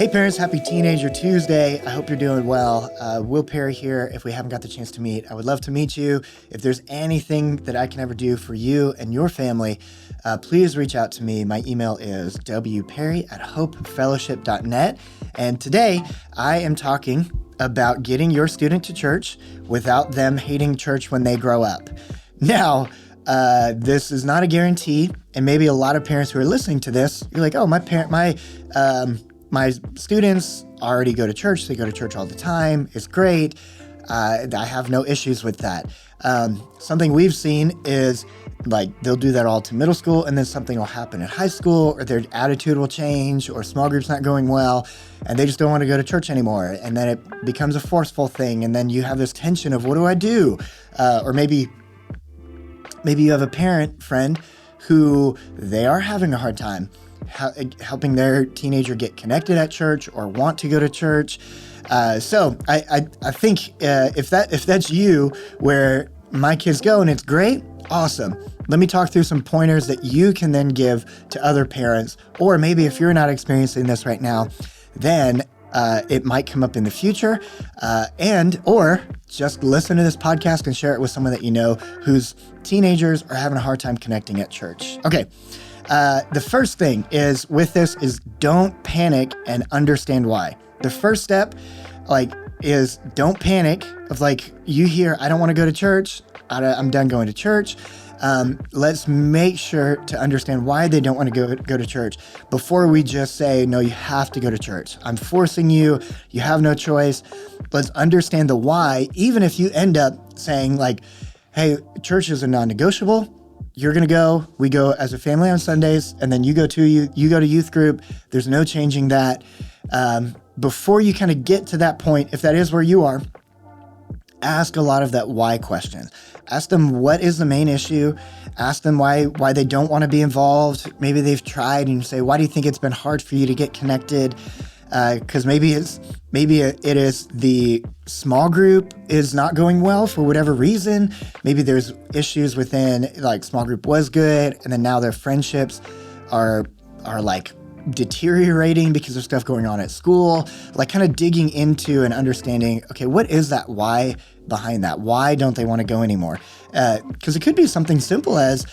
Hey parents, happy Teenager Tuesday. I hope you're doing well. Will Perry here. If we haven't got the chance to meet, I would love to meet you. If there's anything that I can ever do for you and your family, please reach out to me. My email is wperry@hopefellowship.net. And today I am talking about getting your student to church without them hating church when they grow up. Now, this is not a guarantee, and maybe a lot of parents who are listening to this, you're like, oh, my students already go to church. They go to church all the time. It's great. I have no issues with that. Something we've seen is like they'll do that all to middle school, and then something will happen in high school, or their attitude will change, or small group's not going well, and they just don't want to go to church anymore. And then it becomes a forceful thing, and then you have this tension of what do I do? Or maybe you have a parent friend who they are having a hard time helping their teenager get connected at church or want to go to church. So I think if that's you, where my kids go and it's great, awesome. Let me talk through some pointers that you can then give to other parents. Or maybe if you're not experiencing this right now, then it might come up in the future, or just listen to this podcast and share it with someone that you know whose teenagers are having a hard time connecting at church. Okay. The first thing is with this is don't panic and understand why. The first step, is don't panic of you hear, I don't want to go to church. I'm done going to church. Let's make sure to understand why they don't want to go to church before we just say, no, you have to go to church. I'm forcing you. You have no choice. Let's understand the why, even if you end up saying hey, church is a non-negotiable. You're going to go, we go as a family on Sundays, and then you go to youth group. There's no changing that. Before you kind of get to that point, if that is where you are, ask a lot of that why question. Ask them what is the main issue. Ask them why they don't want to be involved. Maybe they've tried, and you say, why do you think it's been hard for you to get connected? Because maybe it is the small group is not going well for whatever reason. Maybe there's issues within, small group was good, and then now their friendships are deteriorating because of stuff going on at school. Kind of digging into and understanding, okay, what is that why behind that? Why don't they want to go anymore? Because it could be something simple as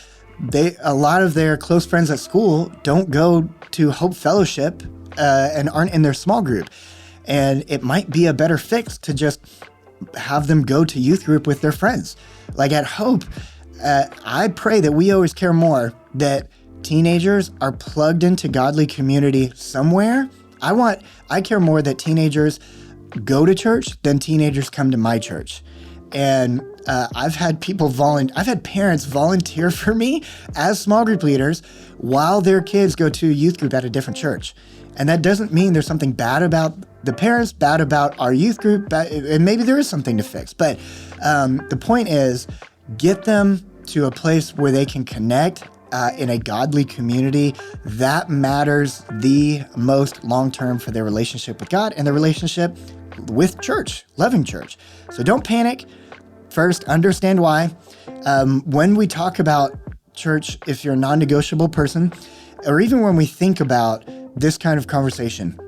a lot of their close friends at school don't go to Hope Fellowship and aren't in their small group. And it might be a better fix to just have them go to youth group with their friends. At Hope, I pray that we always care more that teenagers are plugged into godly community somewhere. I care more that teenagers go to church than teenagers come to my church. And I've had parents volunteer for me as small group leaders while their kids go to youth group at a different church. And that doesn't mean there's something bad about the parents, bad about our youth group, and maybe there is something to fix. But the point is, get them to a place where they can connect in a godly community. That matters the most long-term for their relationship with God and their relationship with church, loving church. So don't panic. First, understand why. When we talk about church, if you're a non-negotiable person, or even when we think about this kind of conversation,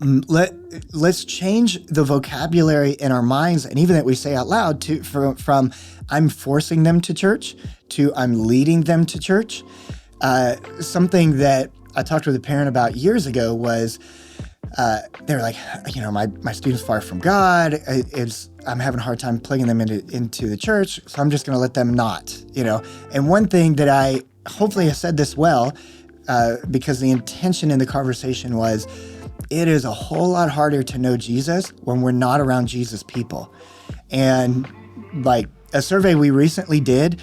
let's change the vocabulary in our minds, and even that we say out loud, from I'm forcing them to church to I'm leading them to church. Something that I talked with a parent about years ago was they were like, my student's far from God. I'm having a hard time plugging them into the church, so I'm just going to let them not. And one thing that I hopefully have said this well, because the intention in the conversation was, it is a whole lot harder to know Jesus when we're not around Jesus people. And a survey we recently did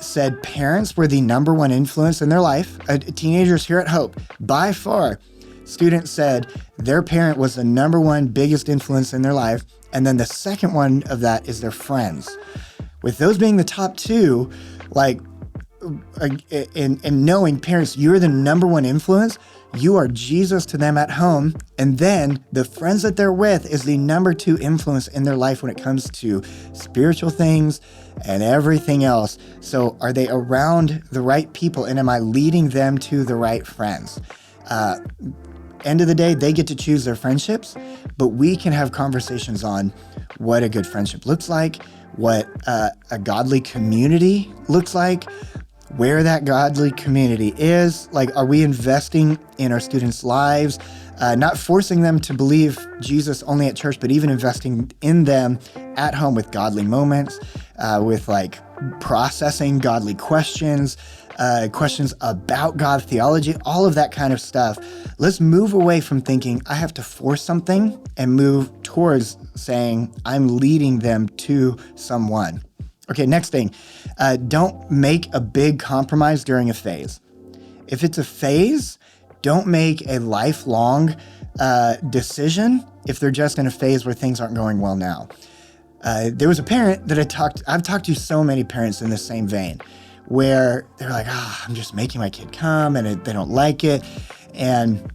said parents were the number one influence in their life. Teenagers here at Hope, by far, students said their parent was the number one biggest influence in their life. And then the second one of that is their friends. With those being the top two, in knowing parents, you're the number one influence, you are Jesus to them at home, and then the friends that they're with is the number two influence in their life when it comes to spiritual things and everything else. So are they around the right people, and am I leading them to the right friends? end of the day, they get to choose their friendships, but we can have conversations on what a good friendship looks like, what a godly community looks like, where that godly community is. Like, are we investing in our students' lives? Not forcing them to believe Jesus only at church, but even investing in them at home with godly moments, with like processing godly questions, questions about God, theology, all of that kind of stuff. Let's move away from thinking I have to force something and move towards saying I'm leading them to someone. Okay, next thing, don't make a big compromise during a phase. If it's a phase, don't make a lifelong decision if they're just in a phase where things aren't going well now. There was a parent that I've talked to so many parents in the same vein, where they're like, I'm just making my kid come and they don't like it. And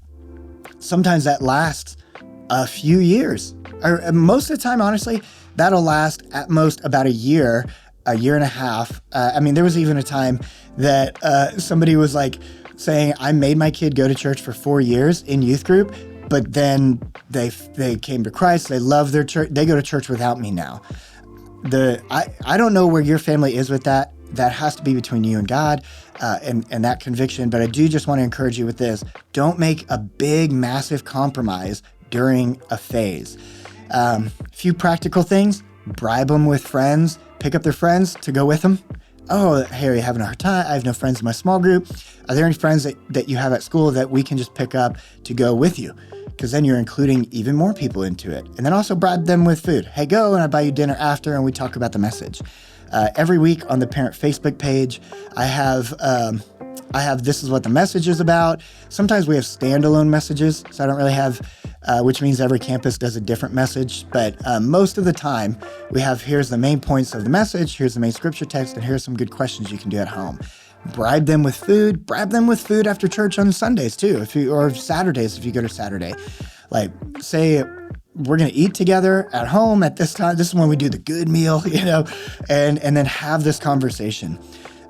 sometimes that lasts a few years. Or most of the time, honestly, that'll last at most about a year and a half. There was even a time that somebody was like saying, I made my kid go to church for 4 years in youth group, but then they came to Christ, they love their church, they go to church without me now. I don't know where your family is with that. That has to be between you and God and that conviction. But I do just want to encourage you with this. Don't make a big, massive compromise during a phase. Few practical things. Bribe them with friends. Pick up their friends to go with them. Oh, hey, are you having a hard time? I have no friends in my small group. Are there any friends that you have at school that we can just pick up to go with you? Because then you're including even more people into it. And then also bribe them with food. Hey, go and I buy you dinner after and we talk about the message. Every week on the parent Facebook page, I have this is what the message is about. Sometimes we have standalone messages, so I don't really have, which means every campus does a different message. But most of the time, we have here's the main points of the message, here's the main scripture text, and here's some good questions you can do at home. Bribe them with food. Bribe them with food after church on Sundays too, or Saturdays if you go to Saturday. Like, say we're going to eat together at home at this time. This is when we do the good meal, and then have this conversation.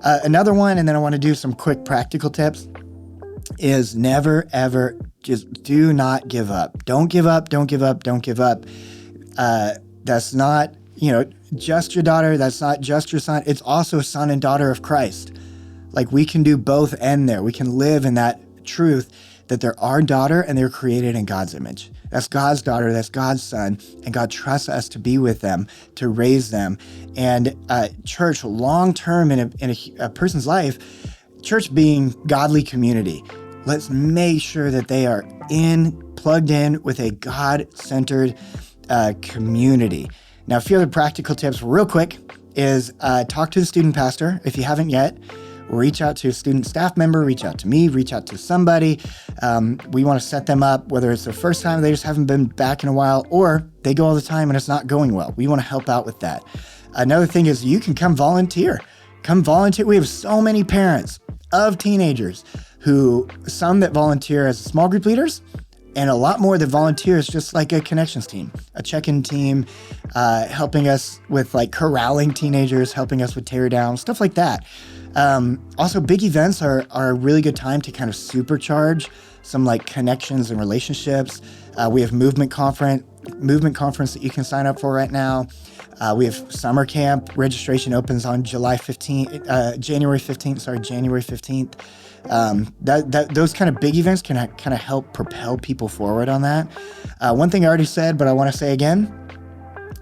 Another one, and then I want to do some quick practical tips, is never, ever, just do not give up. Don't give up, don't give up, don't give up. That's not, just your daughter. That's not just your son. It's also son and daughter of Christ. Like, we can do both end there. We can live in that truth that they're our daughter and they're created in God's image. That's God's daughter, that's God's son, and God trusts us to be with them, to raise them. And church, long-term in a person's life, church being godly community, let's make sure that they are plugged in with a God-centered community. Now, a few other practical tips real quick is talk to the student pastor if you haven't yet. Reach out to a student staff member, reach out to me, reach out to somebody. We want to set them up, whether it's their first time, they just haven't been back in a while, or they go all the time and it's not going well. We want to help out with that. Another thing is you can come volunteer. Come volunteer. We have so many parents of teenagers some that volunteer as small group leaders, and a lot more that volunteers just like a connections team, a check-in team, helping us with like corralling teenagers, helping us with tear down, stuff like that. Also, big events are a really good time to kind of supercharge some like connections and relationships. We have movement conference that you can sign up for right now. We have summer camp. Registration opens on January 15th. Those kind of big events can kind of help propel people forward on that. One thing I already said, but I want to say again,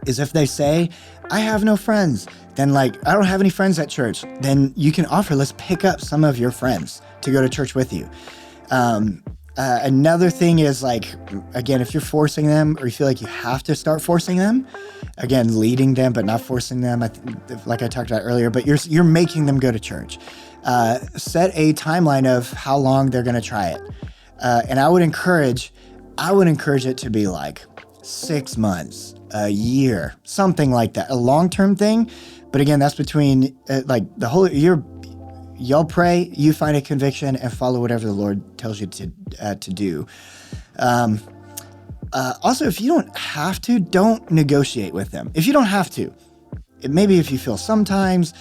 is if they say, I have no friends, then I don't have any friends at church, then you can offer, let's pick up some of your friends to go to church with you. Another thing is again, if you're forcing them or you feel like you have to start forcing them, again, leading them, but not forcing them, like I talked about earlier, but you're making them go to church. Set a timeline of how long they're going to try it. And I would encourage it to be 6 months, a year, something like that, a long-term thing. But again, that's between the whole year. Y'all pray, you find a conviction, and follow whatever the Lord tells you to do. Also, if you don't have to, don't negotiate with them. If you don't have to, maybe if you feel sometimes,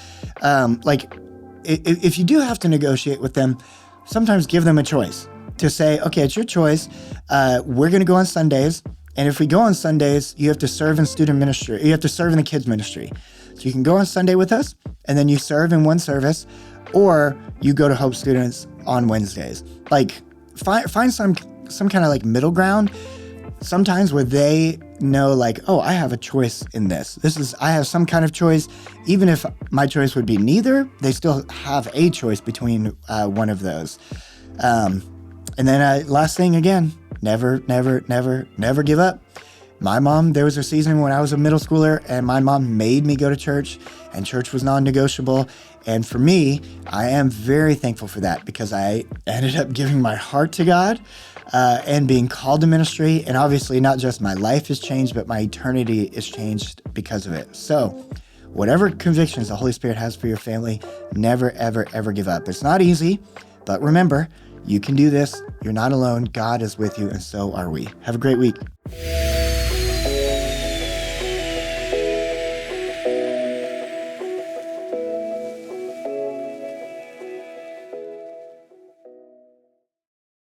if you do have to negotiate with them, sometimes give them a choice. to say, okay, it's your choice. We're going to go on Sundays. And if we go on Sundays, you have to serve in student ministry. You have to serve in the kids ministry. So you can go on Sunday with us, and then you serve in one service, or you go to Hope Students on Wednesdays. Like, find some kind of like middle ground. Sometimes where they know, like, oh, I have a choice in this. I have some kind of choice. Even if my choice would be neither, they still have a choice between one of those. And then last thing again, never give up. My mom, there was a season when I was a middle schooler and my mom made me go to church, and church was non-negotiable. And for me, I am very thankful for that, because I ended up giving my heart to God and being called to ministry. And obviously not just my life has changed, but my eternity is changed because of it. So whatever convictions the Holy Spirit has for your family, never, ever, ever give up. It's not easy, but remember, you can do this. You're not alone. God is with you, and so are we. Have a great week.